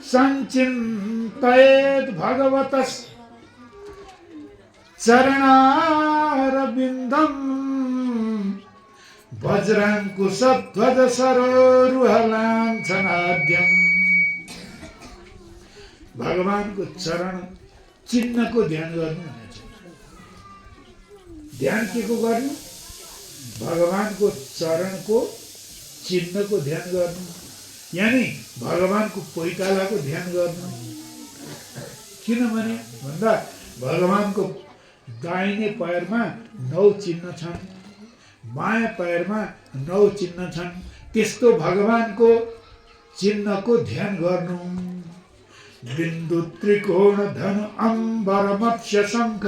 संचिन्तयेत् भगवतः चरणारविन्दम् वज्राङ्कुशध्वज सरोरुहलाञ्छनाद्यम्। भगवानको चरण चिन्हको ध्यान गर्नु भनेको छ। ध्यान के को गर्नु? भगवानको चरणको चिन्हको ध्यान गर्नु, यानी भगवानको पैतालाको ध्यान गर्नु। किनभने भन्दा भगवानको दाहिने पैरमा 9 चिन्ह छन्, बायाँ पैरमा 9 चिन्ह छन्। त्यस्तो भगवानको चिन्हको ध्यान गर्नु। बिन्दु त्रिकोण धनु अम्बर मत्स्य शङ्ख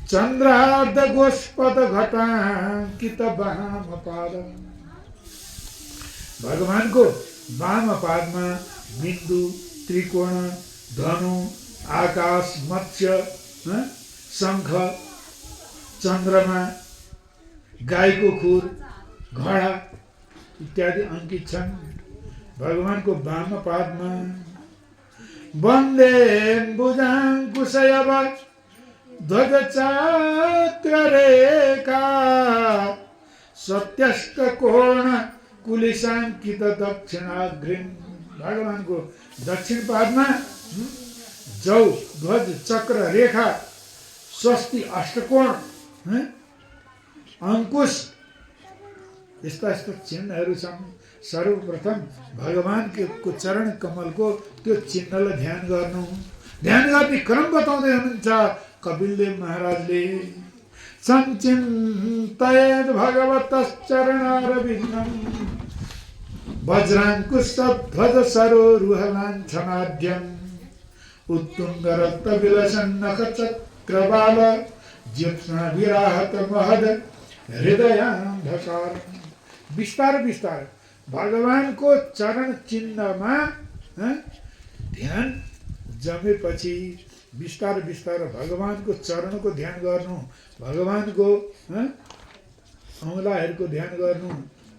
चन्द्रार्ध गोष्पद घटाङ्कित वाम पाद। भगवानको वाम पादमा बिन्दु, त्रिकोण, धनु, आकाश, मत्स्य, शङ्ख, चन्द्रमा, गाईको खुर, घडा इत्यादि अंकित छन् भगवानको वाम पादमा। वन्दे भुजाङ्कुशयव ध्वज चक्र रेखा सत्यष्टकोण कुलिशाङ्कित दक्षिणाग्रिम। भगवानको दक्षिण पादमा जौ, ध्वज, चक्र, रेखा, स्वस्ति, अष्टकोण, अंकुश यस्ता यस्ता चिन्हहरू छन्। सर्वप्रथम भगवानको चरण कमलको त्यो चिन्हलाई ध्यान गर्नु। ध्यान गर्ने क्रम बताउँदै हुनुहुन्छ कपिलदेव महाराजले। संचिन्तयेत् भगवतः चरणारविन्दम् वज्राङ्कुशध्वज सरोरुहलाञ्छनाद्यम् उत्तुङ्ग रक्तविलसन् नख चक्रबाल ज्योत्स्ना विराहत महद हृदयान्धकार। बिस्तार बिस्तार भगवानको चरण चिन्हमा ध्यान जमेपछि बिस्तार बिस्तार भगवानको चरणको ध्यान गर्नु, भगवानको औँलाहरूको ध्यान गर्नु,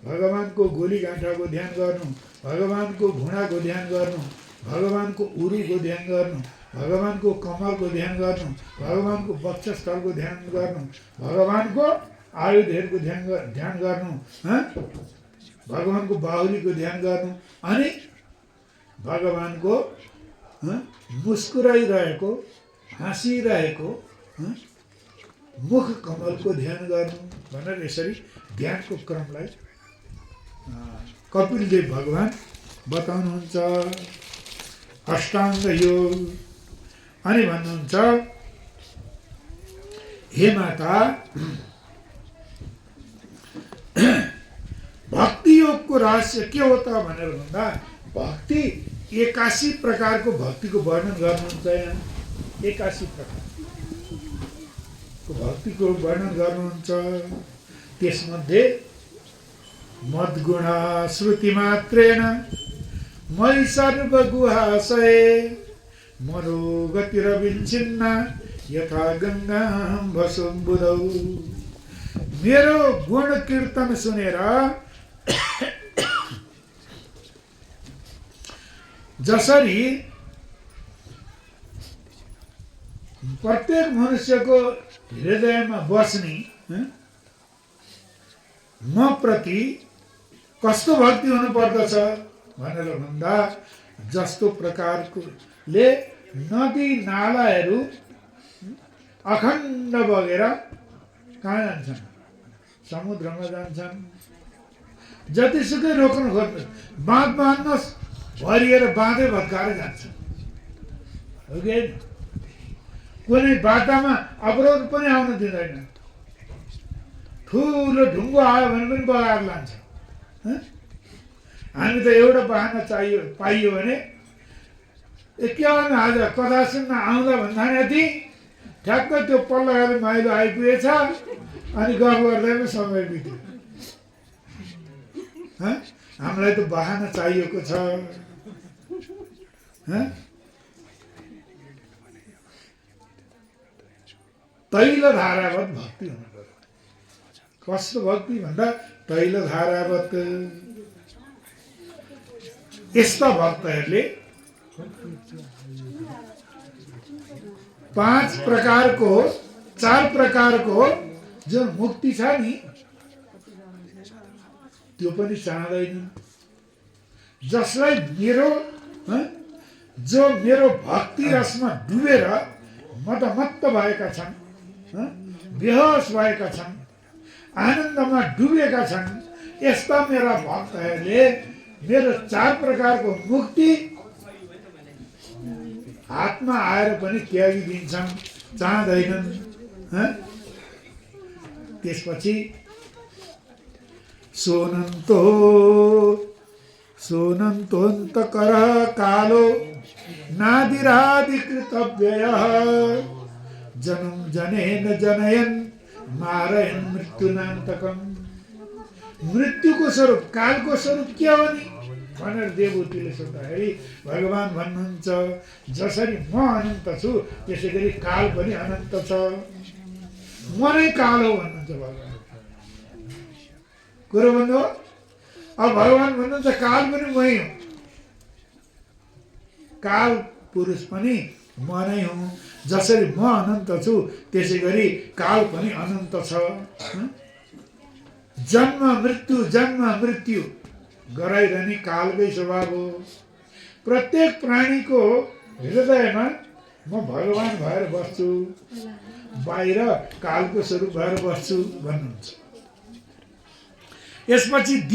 भगवानको गोलीगाँठाको ध्यान गर्नु, भगवानको घुँडाको ध्यान गर्नु, भगवानको उरुको ध्यान गर्नु, भगवानको कमलको ध्यान गर्नु, भगवानको वक्षस्थलको ध्यान गर्नु, भगवानको आयुधहरूको ध्यान गर्नु, भगवानको बाहुलीको ध्यान गर्नु, अनि भगवानको मुस्कुराइरहेको, हाँसिरहेको मुख कमलको ध्यान गर्नु भनेर यसरी ध्यानको क्रमलाई कपिलदेव भगवान बताउनुहुन्छ। अष्टाङ्ग योग। अनि भन्नुहुन्छ, हे माता, भक्ति योगको रहस्य के हो त भनेर भन्दा भक्ति 81 प्रकारको भक्तिको वर्णन गर्नुहुन्छ। यहाँ 81 प्रकारको भक्तिको वर्णन गर्नुहुन्छ। त्यसमध्ये मद्गुणा श्रुति मात्रेण मयि सर्वगुहाशये मनोगतिरविच्छिन्ना यथा गङ्गां वसुम्बुधौ। मेरो गुण कीर्तन सुनेर जसरी प्रत्येक मनुष्यको हृदयमा बस्ने म प्रति कस्तो भक्ति हुनु पर्दछ भनेर भन्दा जस्तो प्रकारकोले नदी नालाहरू अखण्ड बगेर कहाँ जान्छन्? समुद्रमा जान्छन्। जतिसुकै रोक्नु खोज्नु, बाँध बाँध्नुहोस्, भरिएर बाँधै भत्काएर जान्छन्। हो कि होइन? कुनै बाटामा अवरोध पनि आउन दिँदैन। ठुलो ढुङ्गो आयो भने पनि बगाएर लान्छ। हामी त एउटा बहाना पाइयो भने के गर्नु, आज कथा सुन्न आउँदा भन्दा यति ठ्याक्क त्यो पल्लो गएर माइलो आइपुगेछ, अनि गफ गर्दैमा समय बित्यो। हामीलाई त बहाना चाहिएको छ। तैल धारावत भक्ति हुनु पर्यो। कस्तो भक्ति भन्दा तैल धारावत। यस्ता भक्तहरूले 4 प्रकारको जुन मुक्ति छ नि त्यो पनि चाहँदैन। जसलाई जो मेरो भक्ति रसमा डुबेर मत्त भएका छन्, बेहोस भएका छन्, आनन्दमा डुबेका छन्, यस्ता मेरा भक्तहरूले मेरो 4 प्रकारको मुक्ति हातमा आएर पनि त्यागिदिन्छन्, चाहँदैनन्। त्यसपछि सोनन्तोऽन्तकर कालो नादिरादिकृतव्ययः जनुं जनेन जनयन् मारयन् मृत्युनान्तकम्। मृत्युको स्वरूप, कालको स्वरूप के हो नि भनेर देवहूतिले सोद्धाखेरि भगवान भन्नुहुन्छ, जसरी म अनन्त छु त्यसै गरी काल पनि अनन्त छ, म नै काल हो भन्नुहुन्छ भगवान। कुरो भन्नु, अब भगवान भन्नुहुन्छ काल पनि मै हो, काल पुरुष पनि म नै हुँ। जसरी म अनन्त छु त्यसै गरी काल पनि अनन्त छ। जन्म मृत्यु गराइरहने कालकै स्वभाव हो। प्रत्येक प्राणीको हृदयमा म भगवान भएर बस्छु, बाहिर कालको स्वरूप भएर बस्छु भन्नुहुन्छ। यसपछि